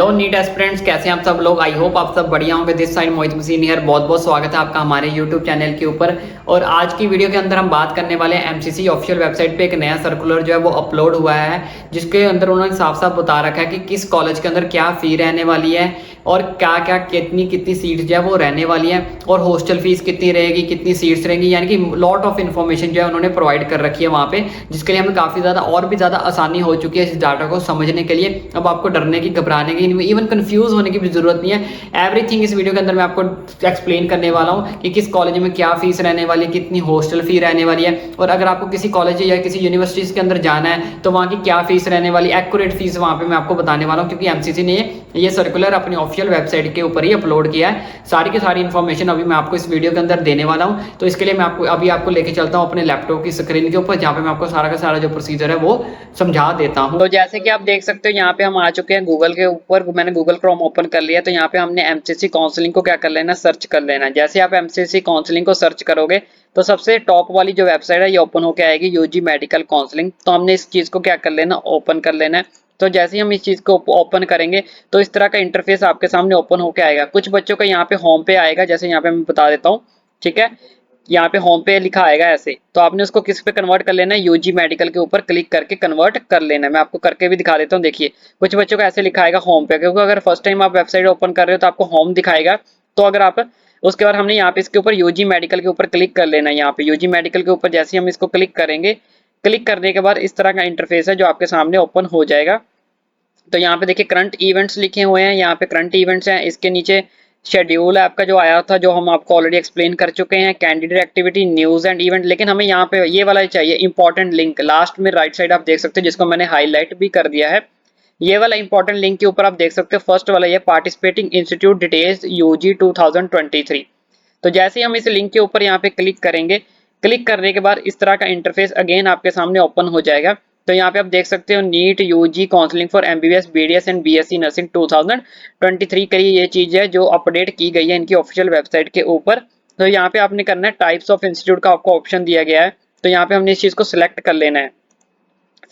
Hello NEET aspirants, कैसे हैं आप सब लोग। आई होप आप सब बढ़िया होंगे। This side Mohit machine here. बहुत बहुत स्वागत है आपका हमारे यूट्यूब चैनल के ऊपर। और आज की वीडियो के अंदर हम बात करने वाले हैं एमसीसी ऑफिशियल वेबसाइट पे एक नया सर्कुलर जो है वो अपलोड हुआ है, जिसके अंदर उन्होंने साफ साफ बता रखा है कि किस कॉलेज के अंदर क्या फी रहने वाली है और क्या क्या कितनी कितनी सीट्स जो है वो रहने वाली है और हॉस्टल फीस कितनी रहेगी, कितनी सीट्स रहेंगी, यानी कि लॉट ऑफ इन्फॉर्मेशन जो है उन्होंने प्रोवाइड कर रखी है वहाँ पे, जिसके लिए हमें काफ़ी ज़्यादा और भी ज़्यादा आसानी हो चुकी है इस डाटा को समझने के लिए। अब आपको डरने की, घबराने की, इवन कंफ्यूज होने की भी जरूरत नहीं है। एवरीथिंग इस वीडियो के अंदर मैं आपको एक्सप्लेन करने वाला हूँ कि किस कॉलेज में क्या फीस रहने वाली है, कितनी हॉस्टल फी रहने वाली है, और अगर आपको किसी कॉलेज या किसी यूनिवर्सिटीज के अंदर जाना है तो वहाँ की क्या फीस रहने वाली, एक्यूरेट फीस वहाँ पे मैं आपको बताने वाला हूँ, क्योंकि एमसीसी ने ये सर्कुलर अपनी ऑफिशियल वेबसाइट के ऊपर ही अपलोड किया है। सारी की सारी इन्फॉर्मेशन अभी मैं आपको इस वीडियो के अंदर देने वाला हूँ। तो इसके लिए मैं आपको लेके चलता हूँ अपने लैपटॉप की स्क्रीन के ऊपर, जहाँ पे मैं आपको सारा का सारा जो प्रोसीजर है वो समझा देता हूँ। तो जैसे कि आप देख सकते हो यहाँ पे हम आ चुके हैं गूगल के ऊपर। मैंने गूगल क्रोम ओपन कर लिया। तो यहाँ पे हमने एमसीसी काउंसलिंग को क्या कर लेना, सर्च कर लेना। जैसे आप एमसीसी काउंसलिंग को सर्च करोगे तो सबसे टॉप वाली जो वेबसाइट है ये ओपन होकर आएगी, यूजी मेडिकल काउंसलिंग। तो हमने इस चीज को क्या कर लेना, ओपन कर लेना है। तो जैसे ही हम इस चीज को ओपन करेंगे तो इस तरह का इंटरफेस आपके सामने ओपन होकर आएगा। कुछ बच्चों का यहाँ पे होम पे आएगा, जैसे यहाँ पे मैं बता देता हूँ, ठीक है। यहाँ पे होम पे लिखा आएगा ऐसे, तो आपने उसको किस पे कन्वर्ट कर लेना है, यूजी मेडिकल के ऊपर क्लिक करके कन्वर्ट कर लेना है। मैं आपको करके भी दिखा देता हूँ। देखिए कुछ बच्चों का ऐसे लिखा आएगा होम पे, क्योंकि अगर फर्स्ट टाइम आप वेबसाइट ओपन कर रहे हो तो आपको होम दिखाएगा। तो अगर आप उसके बाद हमने यहाँ पे इसके ऊपर यूजी मेडिकल के ऊपर क्लिक कर लेना है। यहाँ पे यूजी मेडिकल के ऊपर जैसे ही हम इसको क्लिक करेंगे, क्लिक करने के बाद इस तरह का इंटरफेस है जो आपके सामने ओपन हो जाएगा। तो यहाँ पे देखिए करंट इवेंट्स लिखे हुए हैं, यहाँ पे करंट इवेंट्स हैं। इसके नीचे शेड्यूल है आपका जो आया था, जो हम आपको ऑलरेडी एक्सप्लेन कर चुके हैं, candidate activity, news and event. लेकिन हमें यहाँ पे ये वाला चाहिए, इंपॉर्टेंट लिंक लास्ट में राइट साइड आप देख सकते हो, जिसको मैंने हाईलाइट भी कर दिया है। ये वाला इंपॉर्टेंट लिंक के ऊपर आप देख सकते हो, फर्स्ट वाला ये पार्टिसिपेटिंग इंस्टीट्यूट डिटेल्स यूजी 2023। तो जैसे ही हम इस लिंक के ऊपर यहाँ पे क्लिक करेंगे, क्लिक करने के बाद इस तरह का इंटरफेस अगेन आपके सामने ओपन हो जाएगा। तो यहाँ पे आप देख सकते हो NEET UG counselling for MBBS BDS and BSc nursing 2023 के लिए ये चीज है जो अपडेट की गई है इनकी ऑफिशियल वेबसाइट के ऊपर। तो यहाँ पे आपने करना है टाइप्स ऑफ इंस्टीट्यूट का आपको ऑप्शन दिया गया है। तो यहाँ पे हमने इस चीज को सिलेक्ट कर लेना है।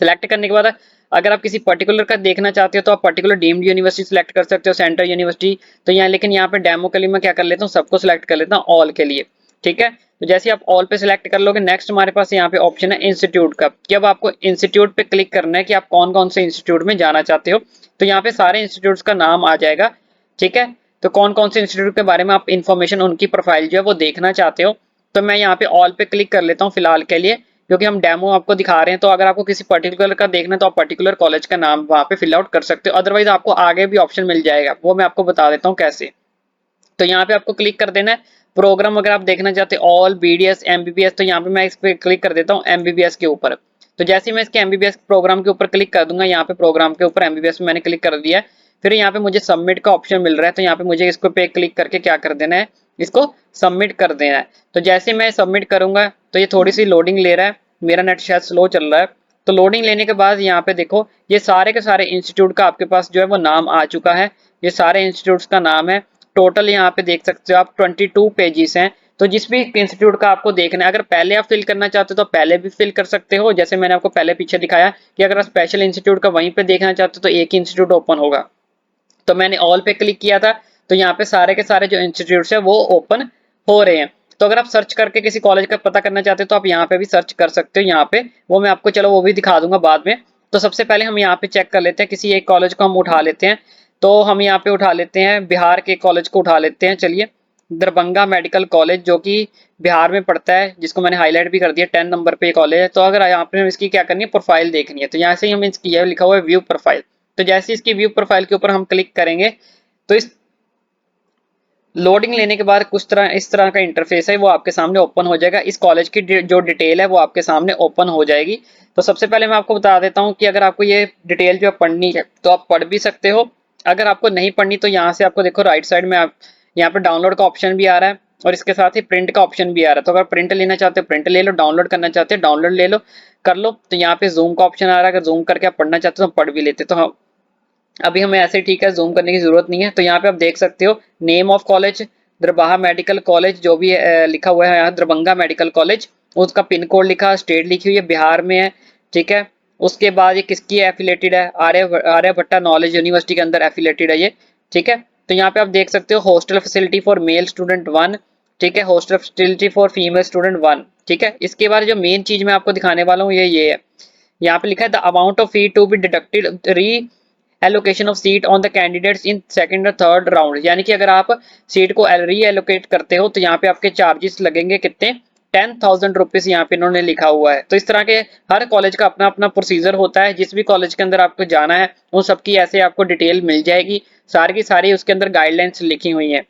सिलेक्ट करने के बाद अगर आप किसी पर्टिकुलर का देखना चाहते हो तो आप पर्टिकुलर डीम्ड यूनिवर्सिटी सिलेक्ट कर सकते हो, सेंटर यूनिवर्सिटी। तो यहाँ लेकिन यहाँ पे डेमो के लिए मैं क्या कर लेता हूँ, सबको सिलेक्ट कर लेता हूँ ऑल के लिए, ठीक है। तो जैसे आप ऑल पे सिलेक्ट कर लोगे, नेक्स्ट हमारे पास यहाँ पे ऑप्शन है इंस्टीट्यूट का, कि अब आपको इंस्टीट्यूट पे क्लिक करना है कि आप कौन कौन से इंस्टीट्यूट में जाना चाहते हो। तो यहाँ पे सारे इंस्टीट्यूट का नाम आ जाएगा, ठीक है। तो कौन कौन से इंस्टीट्यूट के बारे में आप इन्फॉर्मेशन, उनकी प्रोफाइल जो है वो देखना चाहते हो। तो मैं यहाँ पे ऑल पे क्लिक कर लेता हूँ फिलहाल के लिए, क्योंकि हम डेमो आपको दिखा रहे हैं। तो अगर आपको किसी पर्टिकुलर का देखना है तो आप पर्टिकुलर कॉलेज का नाम वहाँ पे फिल आउट कर सकते हो, अदरवाइज आपको आगे भी ऑप्शन मिल जाएगा, वो मैं आपको बता देता हूँ कैसे। तो यहाँ पे आपको क्लिक कर देना है प्रोग्राम अगर आप देखना चाहते हो ऑल बीडीएस एमबीबीएस। तो यहाँ पे मैं इस पे क्लिक कर देता हूँ एमबीबीएस के ऊपर। तो जैसे ही मैं इसके एमबीबीएस प्रोग्राम के ऊपर क्लिक कर दूंगा, यहाँ पे प्रोग्राम के ऊपर एमबीबीएस में मैंने क्लिक कर दिया है। फिर यहाँ पे मुझे सबमिट का ऑप्शन मिल रहा है, तो यहाँ पे मुझे इसको पे क्लिक करके क्या कर देना है, इसको सबमिट कर देना है। तो जैसे मैं सबमिट करूंगा तो ये थोड़ी सी लोडिंग ले रहा है, मेरा नेट शायद स्लो चल रहा है। तो लोडिंग लेने के बाद यहाँ पे देखो ये सारे के सारे इंस्टीट्यूट का आपके पास जो है वो नाम आ चुका है। ये सारे इंस्टीट्यूट्स का नाम है। टोटल यहाँ पे देख सकते हो आप 22 पेजेस हैं। तो जिस भी इंस्टीट्यूट का आपको देखना है, अगर पहले आप फिल करना चाहते हो तो पहले भी फिल कर सकते हो, जैसे मैंने आपको पहले पीछे दिखाया कि अगर आप स्पेशल इंस्टीट्यूट का वहीं पे देखना चाहते हो तो एक ही इंस्टीट्यूट ओपन होगा। तो मैंने ऑल पे क्लिक किया था, तो यहाँ पे सारे के सारे जो इंस्टीट्यूट्स है वो ओपन हो रहे हैं। तो अगर आप सर्च करके किसी कॉलेज का पता करना चाहते हो तो आप यहाँ पे भी सर्च कर सकते हो। यहाँ पे वो मैं आपको चलो वो भी दिखा दूंगा बाद में। तो सबसे पहले हम यहाँ पे चेक कर लेते हैं, किसी एक कॉलेज को हम उठा लेते हैं। तो हम यहाँ पे उठा लेते हैं बिहार के कॉलेज को उठा लेते हैं। चलिए, दरभंगा मेडिकल कॉलेज जो कि बिहार में पड़ता है, जिसको मैंने हाईलाइट भी कर दिया, 10 नंबर पे कॉलेज है। तो अगर यहाँ पे हम इसकी क्या करनी है, प्रोफाइल देखनी है, तो यहाँ से ही हम इसकी यह लिखा हुआ है व्यू प्रोफाइल। तो जैसे इसकी व्यू प्रोफाइल के ऊपर हम क्लिक करेंगे तो इस लोडिंग लेने के बाद कुछ तरह इस तरह का इंटरफेस है वो आपके सामने ओपन हो जाएगा। इस कॉलेज की जो डिटेल है वो आपके सामने ओपन हो जाएगी। तो सबसे पहले मैं आपको बता देता हूँ कि अगर आपको ये डिटेल जो पढ़नी है तो आप पढ़ भी सकते हो। अगर आपको नहीं पढ़नी तो यहाँ से आपको देखो राइट साइड में आप यहाँ पे डाउनलोड का ऑप्शन भी आ रहा है और इसके साथ ही प्रिंट का ऑप्शन भी आ रहा है। तो अगर प्रिंट लेना चाहते हो प्रिंट ले लो, डाउनलोड करना चाहते हो डाउनलोड ले लो, कर लो। तो यहाँ पे जूम का ऑप्शन आ रहा है, अगर जूम करके आप पढ़ना चाहते हो तो पढ़ भी लेते। तो हम अभी हमें ऐसे ठीक है, जूम करने की जरूरत नहीं है। तो यहाँ पे आप देख सकते हो name of college Darbhanga medical college जो भी लिखा हुआ है यहाँ दरभंगा मेडिकल कॉलेज, उसका पिन कोड लिखा, स्टेट लिखी हुई है बिहार में है, ठीक है। उसके बाद ये किसकी एफिलेटेड है, आर्यभट्टा नॉलेज यूनिवर्सिटी के अंदर एफिलेटेड है ये, ठीक है। तो यहाँ पे आप देख सकते हो hostel facility for male student 1, ठीक है, hostel facility for female student 1, ठीक है। इसके बाद जो मेन चीज मैं आपको दिखाने वाला हूँ ये है, यहाँ पे लिखा है the amount of fee to be deducted reallocation of seat on the candidates in second और थर्ड राउंड, यानी कि अगर आप सीट को री एलोकेट करते हो तो यहाँ पे आपके चार्जेस लगेंगे कितने, 10,000 रुपीज यहाँ पे इन्होंने लिखा हुआ है। तो इस तरह के हर कॉलेज का अपना अपना प्रोसीजर होता है, जिस भी कॉलेज के अंदर आपको जाना है उन सबकी ऐसे आपको डिटेल मिल जाएगी, सारी की सारी उसके अंदर गाइडलाइंस लिखी हुई है।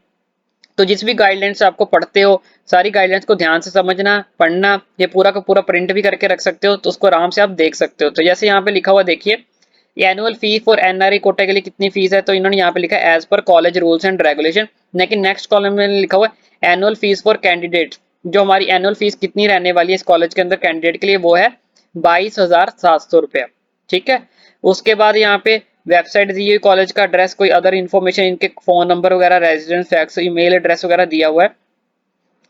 तो जिस भी गाइडलाइंस आपको पढ़ते हो सारी गाइडलाइंस को ध्यान से समझना, पढ़ना, ये पूरा का पूरा प्रिंट भी करके रख सकते हो, तो उसको आराम से आप देख सकते हो। तो जैसे यहाँ पे लिखा हुआ देखिए, annual fee for NRE quota के लिए कितनी फीस है, तो इन्होंने यहाँ पे लिखा है as per college rules and regulation, लेकिन नेक्स्ट कॉलम में लिखा हुआ है एनुअल फीस फॉर कैंडिडेट, जो हमारी एनुअल फीस कितनी रहने वाली है इस कॉलेज के अंदर कैंडिडेट के लिए, वो है 22,700 रुपया, ठीक है। उसके बाद यहाँ पे वेबसाइट दी हुई, कॉलेज का एड्रेस, कोई अदर इन्फॉर्मेशन, इनके फोन नंबर वगैरह, रेजिडेंस फैक्स, ईमेल एड्रेस वगैरह दिया हुआ है।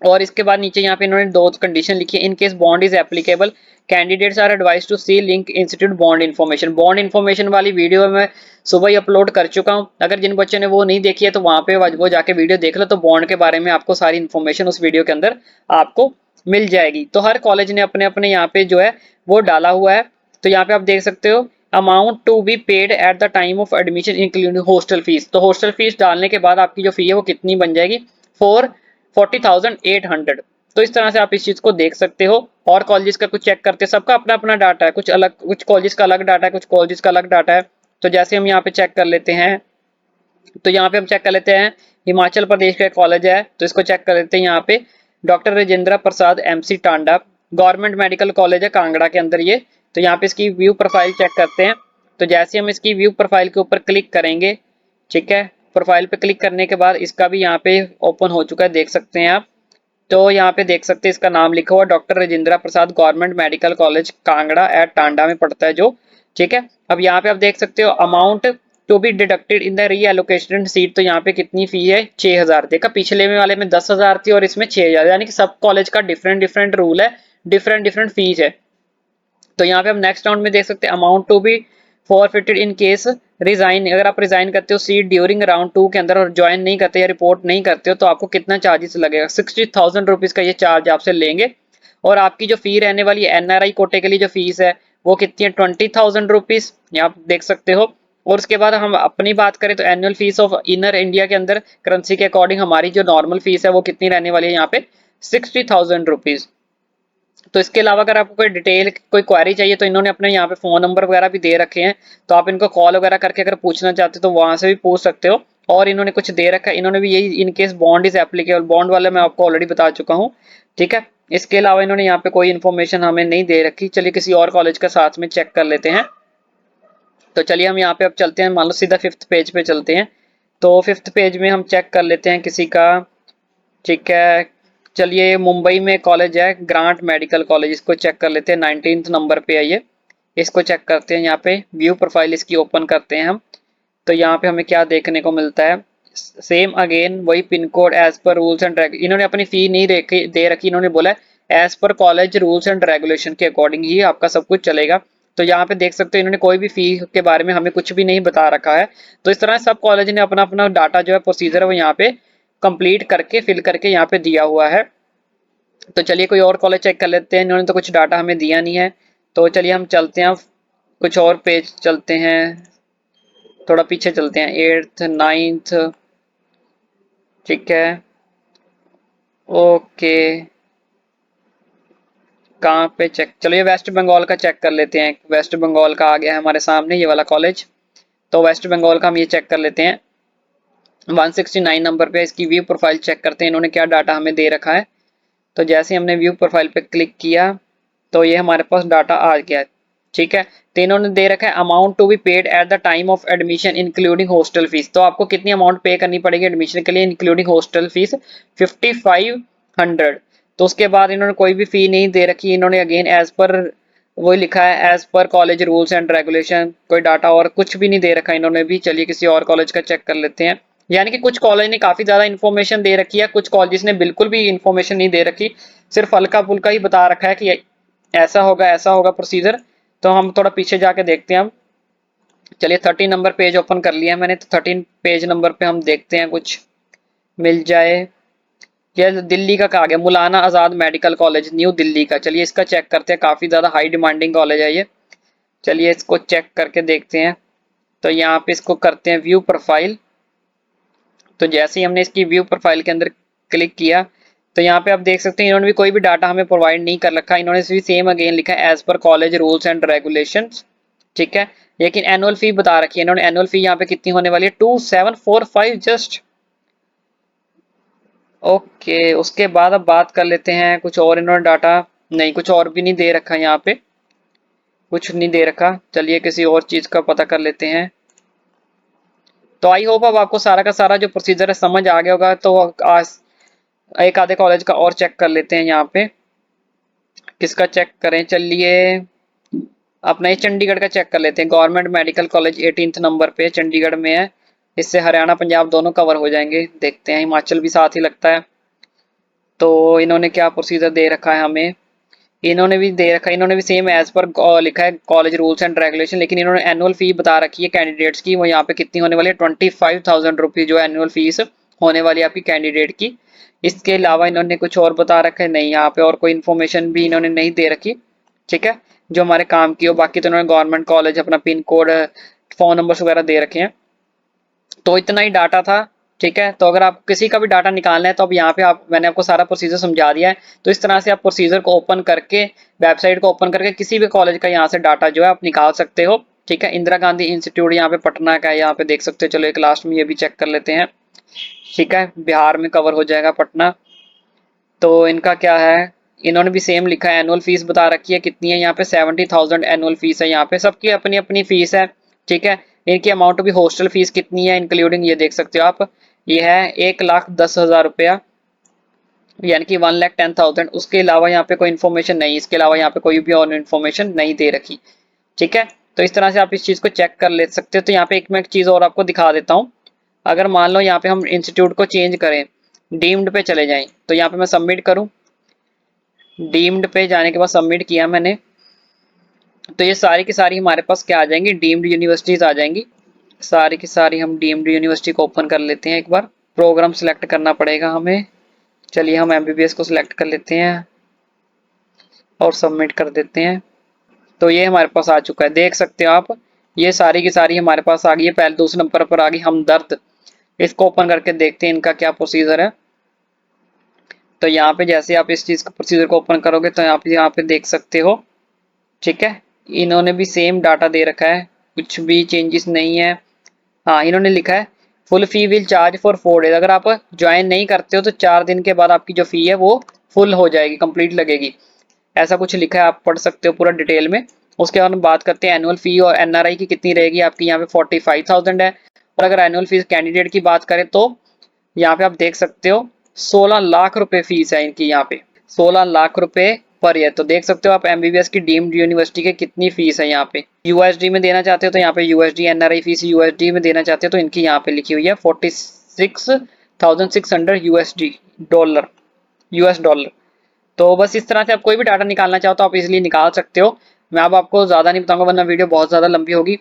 और इसके बाद नीचे यहाँ पे इन्होंने दो कंडीशन लिखी है, in case bond is applicable candidates are advise to see link institute bond information. Bond information वाली वीडियो मैं सुबह ही अपलोड कर चुका हूँ, अगर जिन बच्चों ने वो नहीं देखी है तो वहां पे वो जाके वीडियो देख लो, तो बॉन्ड के बारे में आपको सारी इन्फॉर्मेशन उस वीडियो के अंदर आपको मिल जाएगी। तो हर कॉलेज ने अपने अपने यहाँ पे जो है वो डाला हुआ है। तो यहाँ पे आप देख सकते हो amount to be paid at the time of admission including hostel fees, तो हॉस्टल फीस डालने के बाद आपकी जो फी है वो कितनी बन जाएगी, 40,800। तो इस तरह से आप इस चीज को देख सकते हो। और कॉलेजेस का कुछ चेक करते हैं, सबका अपना अपना डाटा है, कुछ अलग, कुछ कॉलेजेस का अलग डाटा है, कुछ कॉलेजेस का अलग डाटा है। तो जैसे हम यहाँ पे चेक कर लेते हैं, तो यहाँ पे हम चेक कर लेते हैं हिमाचल प्रदेश का कॉलेज है, तो इसको चेक कर लेते हैं। यहाँ पे doctor Rajendra Prasad MC Tanda government medical college है कांगड़ा के अंदर ये। तो यहाँ पे इसकी व्यू प्रोफाइल चेक करते हैं। तो जैसे हम इसकी व्यू प्रोफाइल के ऊपर क्लिक करेंगे, ठीक है, प्रोफाइल पे क्लिक करने के बाद इसका भी यहाँ पे ओपन हो चुका है, देख सकते हैं आप। तो यहाँ पे देख सकते हैं इसका नाम लिखा हुआ doctor Rajendra Prasad government medical college Kangra at Tanda में पड़ता है जो, ठीक है। अब यहाँ पे आप देख सकते हो amount to be deducted in the reallocation seat, तो यहाँ पे कितनी फी है, 6,000। देखा पिछले में वाले में 10,000 थी और इसमें 6,000, यानी कि सब कॉलेज का डिफरेंट डिफरेंट रूल है, डिफरेंट डिफरेंट फीस है। तो यहाँ पे हम नेक्स्ट राउंड में देख सकते हैं amount to be forfeited in case resign, अगर आप रिजाइन करते हो सीट ड्यूरिंग राउंड 2 के अंदर और ज्वाइन नहीं करते या रिपोर्ट नहीं करते हो, तो आपको कितना चार्जेस लगेगा, 60,000 रुपीज का ये चार्ज आपसे लेंगे। और आपकी जो फी रहने वाली है एनआरआई कोटे के लिए जो फीस है वो कितनी है, 20,000 रुपीज, यहाँ आप देख सकते हो। और उसके बाद हम अपनी बात करें तो annual fees of inner India के अंदर करेंसी के अकॉर्डिंग हमारी जो नॉर्मल फीस है वो कितनी रहने वाली है यहाँ पे, 60,000 रुपीज। तो इसके अलावा अगर आपको कोई डिटेल कोई क्वेरी चाहिए तो इन्होंने अपने यहाँ पे फोन नंबर वगैरह भी दे रखे हैं, तो आप इनको कॉल वगैरह करके अगर पूछना चाहते हो तो वहां से भी पूछ सकते हो। और इन्होंने कुछ दे रखा है, इन्होंने भी यही इन case bond is applicable, bond वाला मैं आपको ऑलरेडी बता चुका हूँ, ठीक है। इसके अलावा इन्होंने यहाँ पे कोई इन्फॉर्मेशन हमें नहीं दे रखी। चलिए किसी और कॉलेज का साथ में चेक कर लेते हैं। तो चलिए हम यहाँ पे अब चलते हैं, मान लो सीधा 5th पेज पे चलते हैं। तो 5th पेज में हम चेक कर लेते हैं किसी का, ठीक है। चलिए मुंबई में कॉलेज है ग्रांट मेडिकल कॉलेज, इसको चेक कर लेते हैं, 19th नंबर पे है ये। इसको चेक करते हैं, यहाँ पे व्यू प्रोफाइल इसकी ओपन करते हैं हम। तो यहाँ पे हमें क्या देखने को मिलता है, सेम अगेन वही pin code as per rules and इन्होंने अपनी फी नहीं दे रखी, इन्होंने बोला as per college rules and regulation के अकॉर्डिंग ही आपका सब कुछ चलेगा। तो यहाँ पे देख सकते हो इन्होंने कोई भी फी के बारे में हमें कुछ भी नहीं बता रखा है। तो इस तरह सब कॉलेज ने अपना अपना डाटा जो है प्रोसीजर है वो यहाँ पे कंप्लीट करके फिल करके यहाँ पे दिया हुआ है। तो चलिए कोई और कॉलेज चेक कर लेते हैं, इन्होंने तो कुछ डाटा हमें दिया नहीं है। तो चलिए हम चलते हैं, कुछ और पेज चलते हैं, थोड़ा पीछे चलते हैं, 8th 9th, ठीक है, ओके। कहाँ पे चेक, चलिए वेस्ट बंगाल का चेक कर लेते हैं। वेस्ट बंगाल का आ गया है हमारे सामने ये वाला कॉलेज। तो वेस्ट बंगाल का हम ये चेक कर लेते हैं, 169 नंबर पे इसकी व्यू प्रोफाइल चेक करते हैं इन्होंने क्या डाटा हमें दे रखा है। तो जैसे हमने व्यू प्रोफाइल पे क्लिक किया तो ये हमारे पास डाटा आ गया है, ठीक है। तो इन्होंने दे रखा है amount to be paid at the time of admission including hostel fees, तो आपको कितनी अमाउंट पे करनी पड़ेगी एडमिशन के लिए इंक्लूडिंग हॉस्टल फीस, 5500। तो उसके बाद इन्होंने कोई भी फी नहीं दे रखी, इन्होंने अगेन एज पर वही लिखा है as per college rules and regulation, कोई डाटा और कुछ भी नहीं दे रखा इन्होंने भी। चलिए किसी और कॉलेज का चेक कर लेते हैं, यानी कि कुछ कॉलेज ने काफी ज्यादा इन्फॉर्मेशन दे रखी है, कुछ कॉलेज ने बिल्कुल भी इन्फॉर्मेशन नहीं दे रखी, सिर्फ हल्का फुल्का ही बता रखा है कि ऐसा होगा प्रोसीजर। तो हम थोड़ा पीछे जाके देखते हैं हम। चलिए 13 नंबर पेज ओपन कर लिया मैंने, तो 13 पेज नंबर पे हम देखते हैं कुछ मिल जाए। यह दिल्ली का कहा गया, मौलाना आज़ाद मेडिकल कॉलेज न्यू दिल्ली का। चलिए इसका चेक करते हैं, काफ़ी ज़्यादा हाई डिमांडिंग कॉलेज है ये। चलिए इसको चेक करके देखते हैं। तो यहाँ पे इसको करते हैं व्यू प्रोफाइल। तो जैसे ही हमने इसकी व्यू प्रोफाइल के अंदर क्लिक किया, तो यहाँ पे आप देख सकते हैं इन्होंने भी कोई भी डाटा हमें प्रोवाइड नहीं कर रखा। इन्होंने भी सेम अगेन लिखा है as per college rules and regulations, ठीक है। लेकिन एनुअल फी बता रखी है इन्होंने। एनुअल फी यहाँ पे कितनी होने वाली है, 2745 जस्ट। ओके, उसके बाद अब बात कर लेते हैं कुछ और। इन्होंने डाटा नहीं, कुछ और भी नहीं दे रखा, यहाँ पे कुछ नहीं दे रखा। चलिए किसी और चीज़ का पता कर लेते हैं। तो आई होप अब आपको सारा का सारा जो प्रोसीजर है समझ आ गया होगा। तो आज एक आधे कॉलेज का और चेक कर लेते हैं। यहाँ पे किसका चेक करें, चलिए अपना ये चंडीगढ़ का चेक कर लेते हैं। Government medical college 18th number पे चंडीगढ़ में है। इससे हरियाणा पंजाब दोनों कवर हो जाएंगे। देखते हैं, हिमाचल भी साथ ही लगता है। तो इन्होंने क्या प्रोसीजर दे रखा है हमें, इन्होंने भी दे रखा है, इन्होंने भी सेम एज पर लिखा है कॉलेज रूल्स एंड रेगुलेशन। लेकिन इन्होंने एनुअल फी बता रखी है कैंडिडेट्स की, वो यहाँ पे कितनी होने वाली है, 25,000 रुपीज़ जो एनुअल फीस होने वाली है आपकी कैंडिडेट की। इसके अलावा इन्होंने कुछ और बता रखा है नहीं, यहाँ पे और कोई इन्फॉर्मेशन भी इन्होंने नहीं दे रखी, ठीक है, जो हमारे काम की हो। बाकी तो इन्होंने गवर्नमेंट कॉलेज, अपना पिन कोड, फ़ोन नंबर्स वगैरह दे रखे हैं। तो इतना ही डाटा था, ठीक है। तो अगर आप किसी का भी डाटा निकालना है तो अब यहाँ पे मैंने आपको सारा प्रोसीजर समझा दिया है। तो इस तरह से आप प्रोसीजर को ओपन करके, वेबसाइट को ओपन करके किसी भी कॉलेज का यहाँ से डाटा जो है आप निकाल सकते हो, ठीक है। इंदिरा गांधी इंस्टीट्यूट यहाँ पे पटना का है, यहाँ पे देख सकते हो। चलो एक लास्ट में ये भी चेक कर लेते हैं, ठीक है, बिहार में कवर हो जाएगा पटना। तो इनका क्या है, इन्होंने भी सेम लिखा है, एनुअल फीस बता रखी है कितनी है, यहाँ पे 70,000 एनुअल फीस है। यहाँ पे सबकी अपनी अपनी फीस है, ठीक है। इनकी अमाउंट भी, हॉस्टल फीस कितनी है इंक्लूडिंग, ये देख सकते हो आप, ये है 1,10,000 रुपया, यानी कि 1,10,000। उसके अलावा यहाँ पे कोई इन्फॉर्मेशन नहीं, इसके अलावा यहाँ पे कोई भी और इन्फॉर्मेशन नहीं दे रखी, ठीक है। तो इस तरह से आप इस चीज़ को चेक कर ले सकते हो। तो यहाँ पे एक मैं चीज़ और आपको दिखा देता हूँ। अगर मान लो यहाँ पे हम इंस्टीट्यूट को चेंज करें, डीम्ड पे चले जाएं, तो यहाँ पे मैं सबमिट करूँ, डीम्ड पे जाने के बाद सबमिट किया मैंने, तो ये सारी की सारी हमारे पास क्या आ जाएंगी, डीम्ड यूनिवर्सिटीज आ जाएंगी। सारी की सारी हम डीम्ड यूनिवर्सिटी को ओपन कर लेते हैं। एक बार प्रोग्राम सिलेक्ट करना पड़ेगा हमें। चलिए हम एमबीबीएस को सिलेक्ट कर लेते हैं और सबमिट कर देते हैं। तो ये हमारे पास आ चुका है, देख सकते हो आप, ये सारी की सारी हमारे पास आ गई है। पहले दूसरे नंबर पर आ गई हमदर्द। इसको ओपन करके देखते हैं इनका क्या प्रोसीजर है। तो यहाँ पे जैसे आप इस चीज़ का प्रोसीजर को ओपन करोगे तो यहाँ पे देख सकते हो, ठीक है। इन्होंने भी सेम डाटा दे रखा है, कुछ भी चेंजेस नहीं है। हाँ, इन्होंने लिखा है full fee will charge for 4 days. अगर आप ज्वाइन नहीं करते हो तो 4 दिन के बाद आपकी जो फी है वो फुल हो जाएगी, कंप्लीट लगेगी, ऐसा कुछ लिखा है। आप पढ़ सकते हो पूरा डिटेल में। उसके बाद हम बात करते हैं एनुअल फी और एनआरआई की कितनी रहेगी आपकी। यहाँ पे 45,000 है। और अगर एनुअल फीस कैंडिडेट की बात करें तो यहाँ पे आप देख सकते हो 16 लाख रुपए फीस है इनकी, यहाँ पे 16 लाख रुपए पर ईयर। तो देख सकते हो आप एमबीबीएस की डीम्ड यूनिवर्सिटी के कितनी फीस है। यहाँ पे यूएसडी में देना चाहते हो तो यहाँ पे यूएसडी, एनआरआई फीस यूएसडी में देना चाहते हो तो इनकी यहाँ पे लिखी हुई है 46,600 यूएसडी डॉलर, यूएस डॉलर। तो बस इस तरह से आप कोई भी डाटा निकालना चाहो तो आप इजीली निकाल सकते हो। मैं अब आपको ज़्यादा नहीं बताऊंगा वरना वीडियो बहुत ज़्यादा लंबी होगी।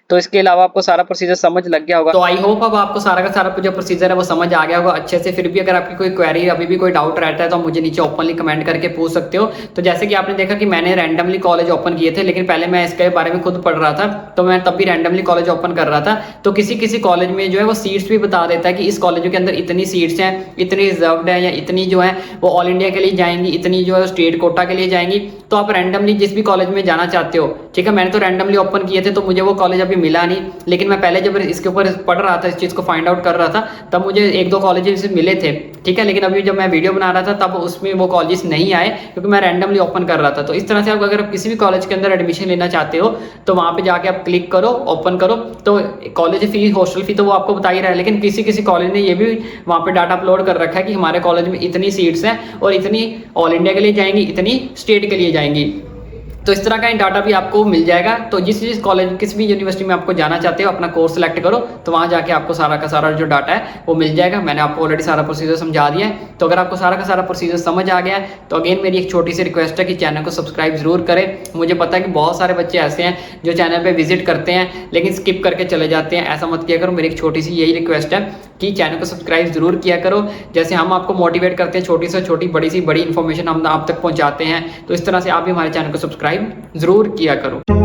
तो इसके अलावा आपको सारा प्रोसीजर समझ लग गया होगा। तो आई होप अब आपको सारा का सारा जो प्रोसीजर है वो समझ आ गया होगा अच्छे से। फिर भी अगर आपकी कोई क्वेरी, अभी भी कोई डाउट रहता है तो मुझे नीचे ओपनली कमेंट करके पूछ सकते हो। तो जैसे कि आपने देखा कि मैंने रैंडमली कॉलेज ओपन किए थे, लेकिन पहले मैं इसके बारे में खुद पढ़ रहा था, तो मैं तब भी रैंडमली कॉलेज ओपन कर रहा था। तो किसी किसी कॉलेज में जो है वो सीट्स भी बता देता है कि इस कॉलेज के अंदर इतनी सीट्स हैं, इतनी रिजर्व्ड है, या इतनी जो है वो ऑल इंडिया के लिए जाएंगी, इतनी जो है स्टेट कोटा के लिए जाएंगी। तो आप रैंडमली जिस भी कॉलेज में जाना चाहते हो, ठीक है। मैंने तो रैंडमली ओपन किए थे तो मुझे वो कॉलेज अभी मिला नहीं, लेकिन मैं पहले जब इसके ऊपर पढ़ रहा था, इस चीज़ को फाइंड आउट कर रहा था, तब मुझे 1-2 कॉलेजेस मिले थे, ठीक है। लेकिन अभी जब मैं वीडियो बना रहा था तब उसमें वो कॉलेजेस नहीं आए क्योंकि मैं रैंडमली ओपन कर रहा था। तो इस तरह से आप अगर किसी भी कॉलेज के अंदर एडमिशन लेना चाहते हो तो वहाँ पे जाके आप क्लिक करो, ओपन करो, तो कॉलेज फी, हॉस्टल फी तो वो आपको बता ही रहा है। लेकिन किसी किसी कॉलेज ने ये भी वहाँ पे डाटा अपलोड कर रखा है कि हमारे कॉलेज में इतनी सीट्स हैं और इतनी ऑल इंडिया के लिए जाएंगी, इतनी स्टेट के लिए जाएंगी। तो इस तरह का डाटा भी आपको मिल जाएगा। तो जिस कॉलेज किस भी यूनिवर्सिटी में आपको जाना चाहते हो, अपना कोर्स सेलेक्ट करो, तो वहाँ जाके आपको सारा का सारा जो डाटा है वो मिल जाएगा। मैंने आपको ऑलरेडी सारा प्रोसीजर समझा दिया है। तो अगर आपको सारा का सारा प्रोसीजर समझ आ गया है तो अगेन मेरी एक छोटी सी रिक्वेस्ट है कि चैनल को सब्सक्राइब जरूर करें। मुझे पता है कि बहुत सारे बच्चे ऐसे हैं जो चैनल पर विजिट करते हैं लेकिन स्किप करके चले जाते हैं, ऐसा मत किया करो। मेरी एक छोटी सी यही रिक्वेस्ट है कि चैनल को सब्सक्राइब जरूर किया करो। जैसे हम आपको मोटिवेट करते हैं, छोटी से छोटी बड़ी सी बड़ी इन्फॉर्मेशन हम आप तक पहुंचाते हैं, तो इस तरह से आप भी हमारे चैनल को सब्सक्राइब जरूर किया करो।